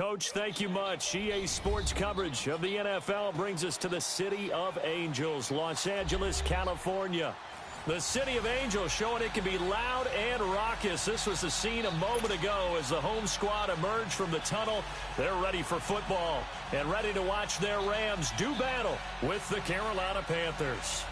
Coach, thank you much. EA Sports coverage of the NFL brings us to the City of Angels, Los Angeles, California. The City of Angels showing it can be loud and raucous. This was the scene a moment ago as the home squad emerged from the tunnel. They're ready for football and ready to watch their Rams do battle with the Carolina Panthers.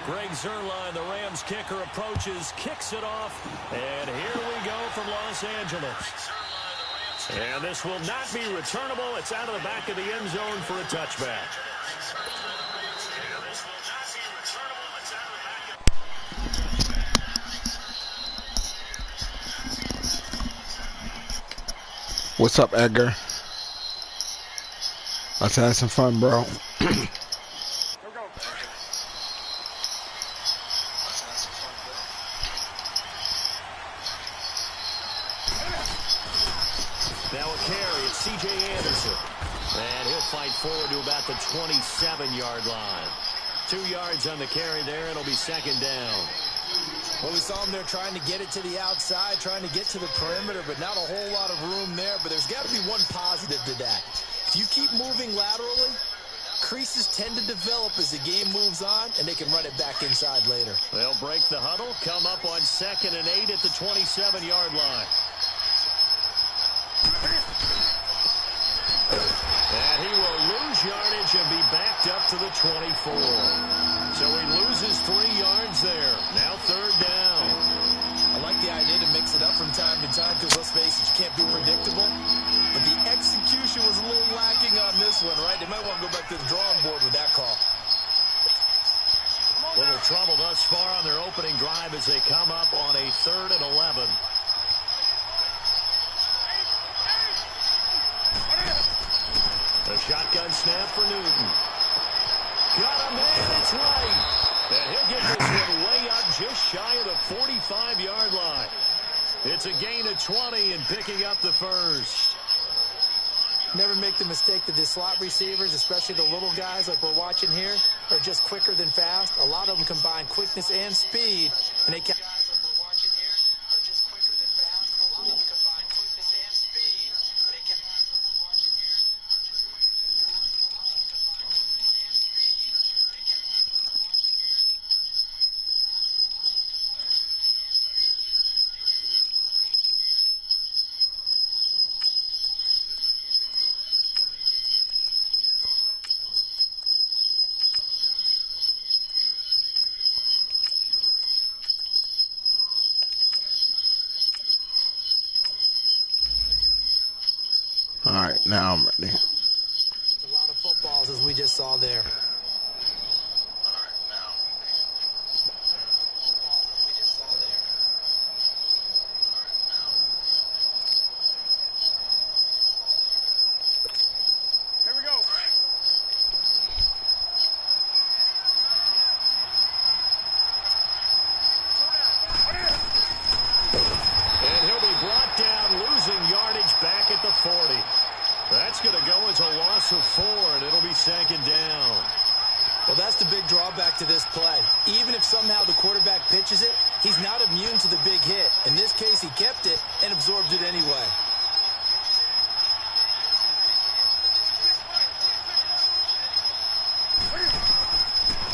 Greg Zuerlein, the Rams kicker, approaches, kicks it off, and here we go from Los Angeles. And this will not be returnable. It's out of the back of the end zone for a touchback. What's up, Edgar? Let's have some fun, bro. Now a carry, it's C.J. Anderson. And he'll fight forward to about the 27-yard line. 2 yards on the carry there. It'll be second down. Well, we saw him there trying to get it to the outside, trying to get to the perimeter, but not a whole lot of room there. But there's got to be one positive to that. If you keep moving laterally, creases tend to develop as the game moves on, and they can run it back inside later. They'll break the huddle, come up on 2nd and 8 at the 27-yard line. And he will lose yardage and be backed up to the 24. So he loses 3 yards there. Now 3rd down. I like the idea to mix it up from time to time because, let's face it, you can't be predictable. But the execution was a little lacking on this one, right? They might want to go back to the drawing board with that call. Little trouble thus far on their opening drive as they come up on a 3rd and 11. A shotgun snap for Newton. Got a man, it's right. And he'll get this one way up just shy of the 45-yard line. It's a gain of 20 and picking up the first. Never make the mistake that the slot receivers, especially the little guys like we're watching here, are just quicker than fast. A lot of them combine quickness and speed, and they can. All right, now I'm ready. It's a lot of footballs, as we just saw there. Here we go. And he'll be brought down, losing yardage back at the 40. That's going to go as a loss of 4, and it'll be 2nd down. Well, that's the big drawback to this play. Even if somehow the quarterback pitches it, he's not immune to the big hit. In this case, he kept it and absorbed it anyway.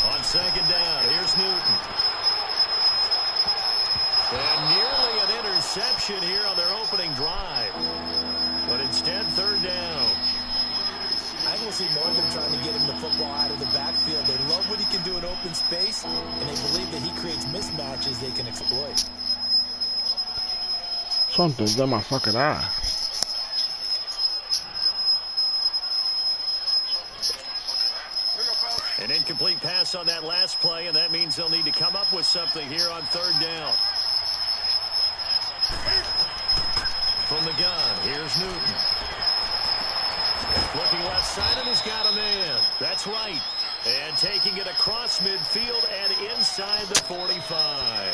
On 2nd down, here's Newton. And nearly an interception here on their opening drive. But instead, 3rd down. I will see more of them trying to get him the football out of the backfield. They love what he can do in open space, and they believe that he creates mismatches they can exploit. Something's in my fucking eye. An incomplete pass on that last play, and that means they'll need to come up with something here on 3rd down. From the gun, here's Newton. Looking left side, and he's got a man. That's right. And taking it across midfield and inside the 45.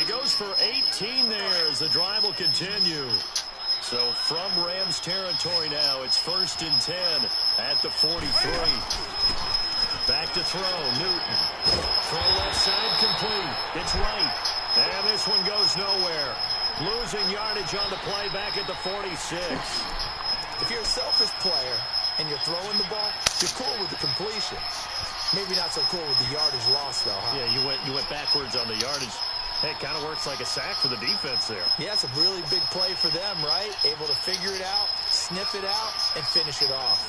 He goes for 18 there as the drive will continue. So from Rams territory now, it's 1st and 10 at the 43. Back to throw, Newton. Throw left side, complete. It's right. And this one goes nowhere. Losing yardage on the play back at the 46. If you're a selfish player and you're throwing the ball, you're cool with the completion. Maybe not so cool with the yardage loss, though, huh? Yeah, you went backwards on the yardage. Hey, it kind of works like a sack for the defense there. Yeah, it's a really big play for them, right? Able to figure it out, sniff it out, and finish it off.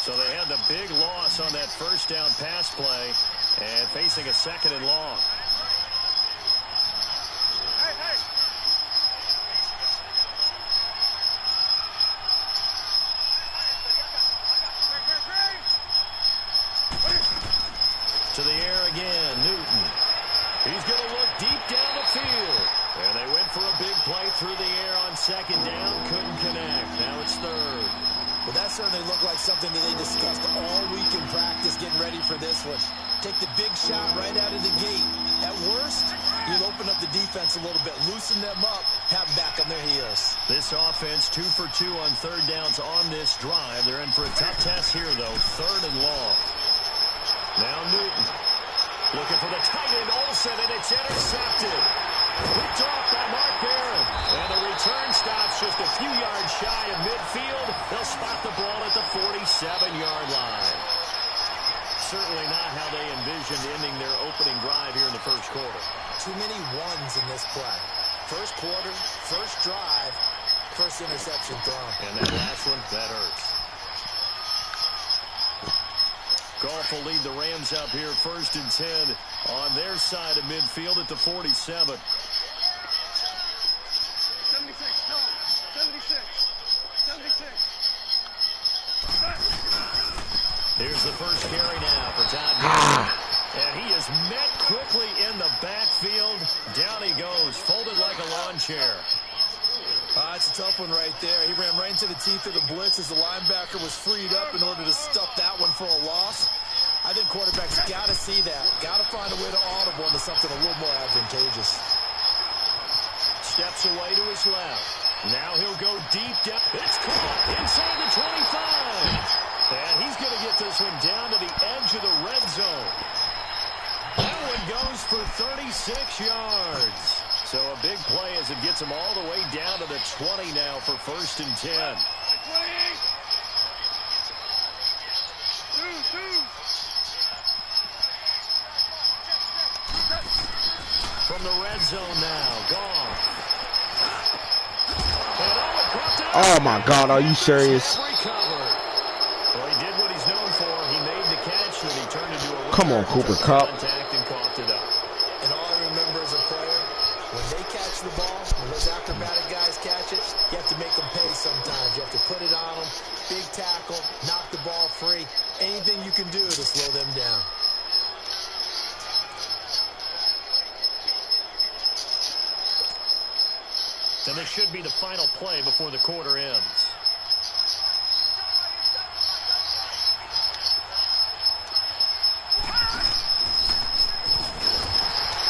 So they had the big loss on that first down pass play and facing a second and long. To the air again, Newton. He's going to look deep down the field. And they went for a big play through the air on second down. Couldn't connect. Now it's third. Well, that certainly looked like something that they discussed all week in practice getting ready for this one. Take the big shot right out of the gate. At worst, you'll open up the defense a little bit, loosen them up, have them back on their heels. This offense 2 for 2 on third downs on this drive. They're in for a tough test here, though. Third and long. Now Newton looking for the tight end Olsen, and it's intercepted. Picked off by Mark Barron. And the return stops just a few yards shy of midfield. They'll spot the ball at the 47-yard line. Certainly not how they envisioned ending their opening drive here in the first quarter. Too many ones in this play. First quarter, first drive, first interception thrown. And that last one, that hurts. Goff will lead the Rams up here first and 10 on their side of midfield at the 47. 76, no, 76, 76. Here's the first carry now for Todd Gurley. And he is met quickly in the backfield. Down he goes, folded like a lawn chair. It's a tough one right there. He ran right into the teeth of the blitz as the linebacker was freed up in order to stuff that one for a loss. I think quarterbacks got to see that. Got to find a way to audible into something a little more advantageous. Steps away to his left. Now he'll go deep down. It's caught inside the 25. And he's going to get this one down to the edge of the red zone. That one goes for 36 yards. So a big play as it gets him all the way down to the 20 now for first and 10. From the red zone now, gone. Oh my God, are you serious? Well, he did what he's known for. He made the catch, and he turned into a Come on, Cooper Kupp. contact and coughed it up. And all I remember as a player, when they catch the ball, when those acrobatic guys catch it, you have to make them pay sometimes. You have to put it on them, big tackle, knock the ball free. Anything you can do to slow them down. And this should be the final play before the quarter ends.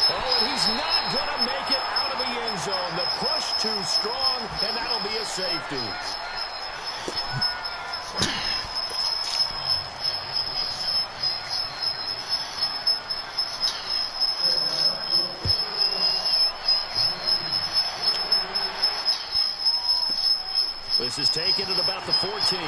Oh, and he's not going to make it out of the end zone. The push too strong, and that'll be a safety. This is taken at about the 14.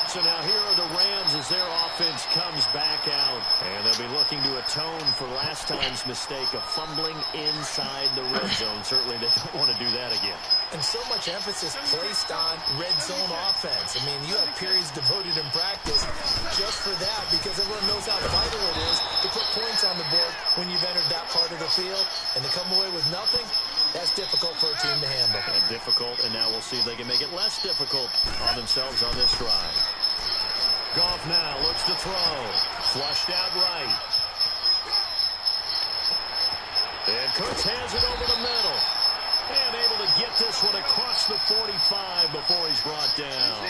So now here are the Rams as their offense comes back out. And they'll be looking to atone for last time's mistake of fumbling inside the red zone. Certainly they don't want to do that again. And so much emphasis placed on red zone offense. I mean, you have periods devoted in practice just for that because everyone knows how vital it is to put points on the board when you've entered that part of the field. And to come away with nothing, that's difficult for a team to handle. Difficult, and now we'll see if they can make it less difficult on themselves on this drive. Goff now looks to throw. Flushed out right. And Cooks hands it over the middle. And able to get this one across the 45 before he's brought down.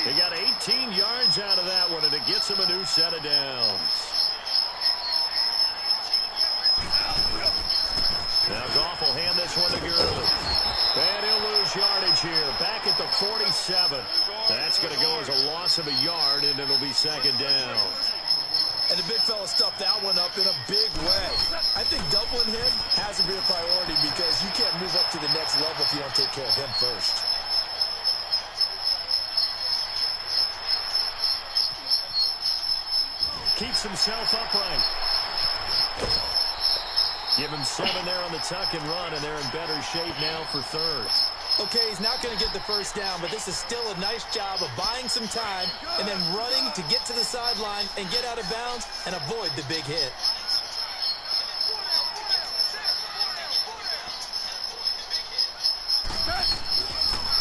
He got 18 yards out of that one, and it gets him a new set of downs. Now Goff will hand this one to Gurley. And he'll lose yardage here, back at the 47. That's going to go as a loss of a yard, and it'll be second down. And the big fella stuffed that one up in a big way. I think doubling him has to be a priority because you can't move up to the next level if you don't take care of him first. Keeps himself upright. Give him 7 there on the tuck and run, and they're in better shape now for third. Okay, he's not going to get the first down, but this is still a nice job of buying some time and then running to get to the sideline and get out of bounds and avoid the big hit.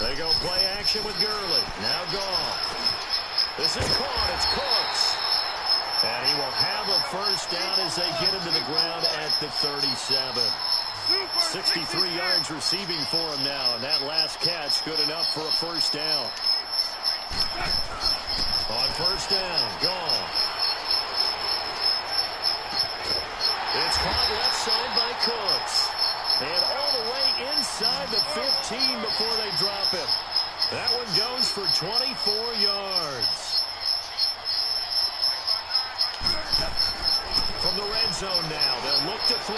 They go play action with Gurley. Now gone. This is caught. It's Cooks. And he will have a first down as they get him to the ground at the 37. 63 yards receiving for him now, and that last catch good enough for a first down. On first down, gone. It's caught left side by Cooks. And all the way inside the 15 before they drop him. That one goes for 24 yards. From the red zone now, they'll look to throw.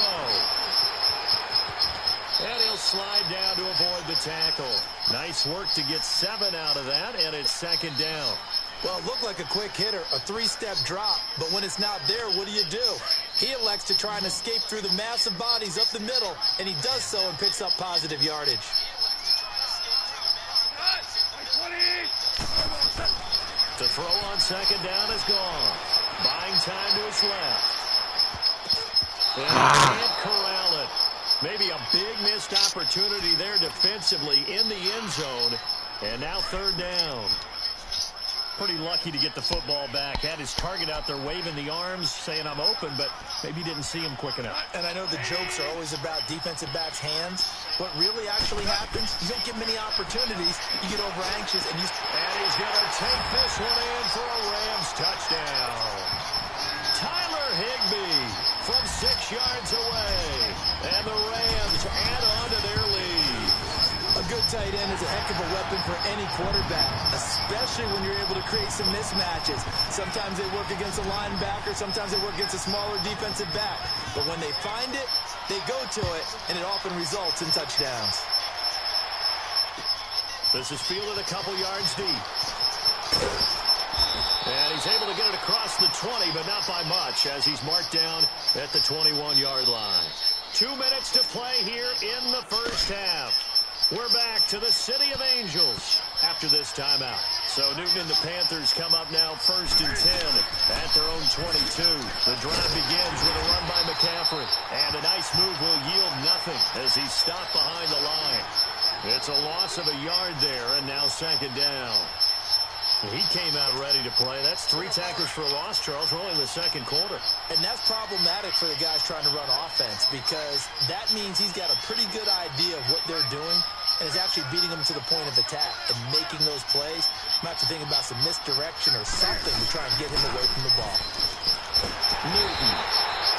And he'll slide down to avoid the tackle. Nice work to get 7 out of that, and it's second down. Well, it looked like a quick hitter, a 3-step drop, but when it's not there, what do? He elects to try and escape through the massive bodies up the middle, and he does so and picks up positive yardage. To throw on second down is gone. Buying time to his left. And can't corral it. Maybe a big missed opportunity there defensively in the end zone. And now third down. Pretty lucky to get the football back. Had his target out there waving the arms, saying I'm open, but maybe didn't see him quick enough. And I know the jokes are always about defensive backs' hands. What really actually happens, you don't get many opportunities. You get over anxious and you... And he's going to take this one in for a Rams touchdown. Tyler Higbee from 6 yards away. And the Rams add on to their lead. A good tight end is a heck of a weapon for any quarterback, especially when you're able to create some mismatches. Sometimes they work against a linebacker, sometimes they work against a smaller defensive back. But when they find it, they go to it, and it often results in touchdowns. This is fielded a couple yards deep. And he's able to get it across the 20, but not by much, as he's marked down at the 21-yard line. 2 minutes to play here in the first half. We're back to the City of Angels after this timeout. So Newton and the Panthers come up now first and 10 at their own 22. The drive begins with a run by McCaffrey. And a nice move will yield nothing as he's stopped behind the line. It's a loss of a yard there, and now second down. He came out ready to play. That's 3 tackles for a loss, Charles. We're only in the second quarter. And that's problematic for the guys trying to run offense because that means he's got a pretty good idea of what they're doing and is actually beating them to the point of attack and making those plays. Might have to think about some misdirection or something to try and get him away from the ball. Newton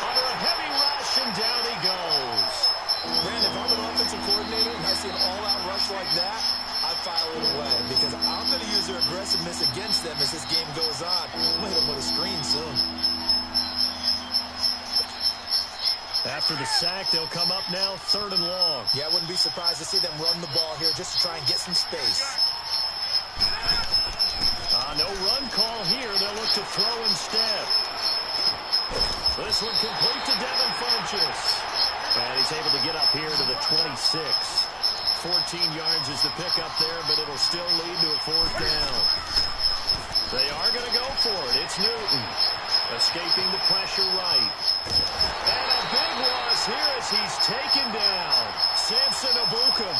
under a heavy rush, and down he goes. Brandon, if I'm an offensive coordinator and I see an all-out rush like that, I file it away because I'm going to use their aggressiveness against them as this game goes on. I'm going to hit them with a screen soon. After the sack, they'll come up now third and long. Yeah, I wouldn't be surprised to see them run the ball here just to try and get some space. No run call here. They'll look to throw instead. This one complete to Devin Funchess. And he's able to get up here to the 26. 14 yards is the pickup there, but it'll still lead to a fourth down. They are going to go for it. It's Newton. Escaping the pressure right. And a big loss here as he's taken down. Samson Abuka.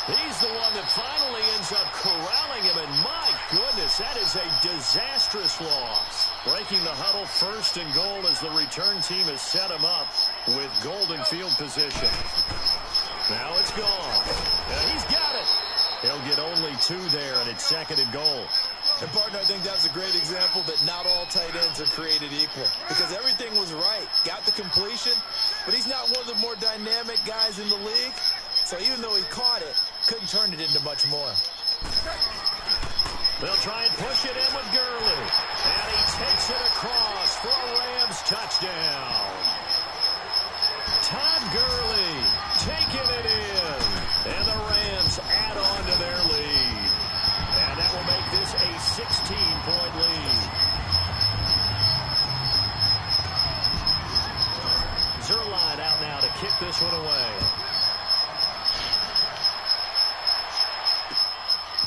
He's the one that finally ends up corralling him, and my goodness, that is a disastrous loss. Breaking the huddle first and goal as the return team has set him up with golden field position. Now it's gone. And he's got it. He'll get only 2 there, and it's second and goal. And, partner, I think that was a great example that not all tight ends are created equal because everything was right. Got the completion, but he's not one of the more dynamic guys in the league. So even though he caught it, couldn't turn it into much more. They'll try and push it in with Gurley. And he takes it across for a Rams touchdown. Todd Gurley taking it in. And the Rams add on to their lead. And that will make this a 16-point lead. Zerline out now to kick this one away.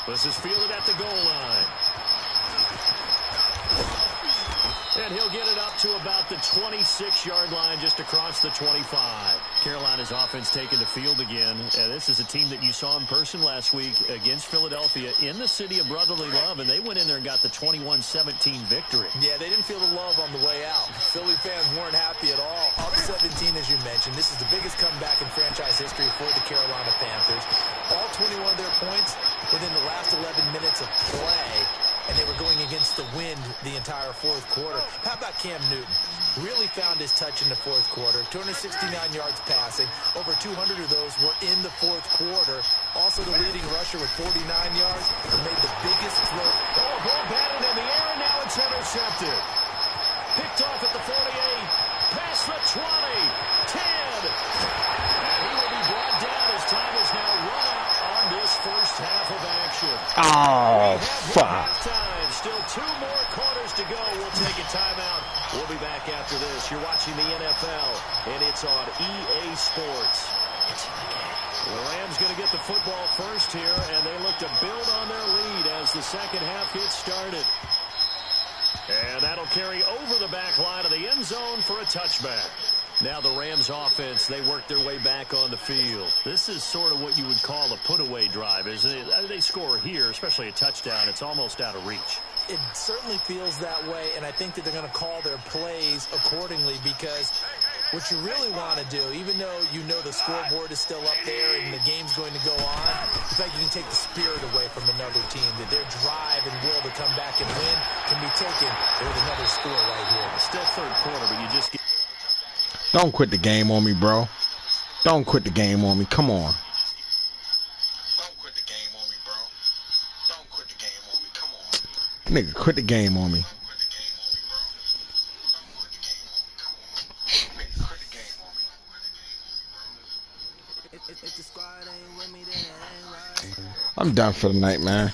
This is fielded at the goal line. And he'll get it up to about the 26-yard line, just across the 25. Carolina's offense taking the field again. This is a team that you saw in person last week against Philadelphia in the city of brotherly love, and they went in there and got the 21-17 victory. Yeah, they didn't feel the love on the way out. Philly fans weren't happy at all. Up 17, as you mentioned. This is the biggest comeback in franchise history for the Carolina Panthers. All 21 of their points within the last 11 minutes of play, and they were going against the wind the entire fourth quarter. How about Cam Newton? Really found his touch in the fourth quarter. 269 yards passing. Over 200 of those were in the fourth quarter. Also the leading rusher with 49 yards and made the biggest throw. Oh, a ball batted in the air, and now it's intercepted. Picked off at the 48. Past the 20. 10. And he will be brought down as time is now run out on this first half of action. Oh, fuck. Still 2 more quarters to go. We'll take a timeout. We'll be back after this. You're watching the NFL, and it's on EA Sports. The Rams going to get the football first here, and they look to build on their lead as the second half gets started. And that'll carry over the back line of the end zone for a touchback. Now the Rams offense, they work their way back on the field. This is sort of what you would call a put-away drive, isn't it? They score here, especially a touchdown. It's almost out of reach. It certainly feels that way, and I think that they're going to call their plays accordingly, because what you really want to do, even though you know the scoreboard is still up there and the game's going to go on, in fact, you can take the spirit away from another team, that their drive and will to come back and win can be taken with another score right here. Still third quarter, but you just get... Don't quit the game on me, bro. Don't quit the game on me. Come on. Don't quit the game on me, bro. Don't quit the game on me. Come on. Nigga, quit the game on me. Don't quit the game on me, bro. Don't quit the game on me. Come on. Nigga, quit the game on me. I'm done for the night, man.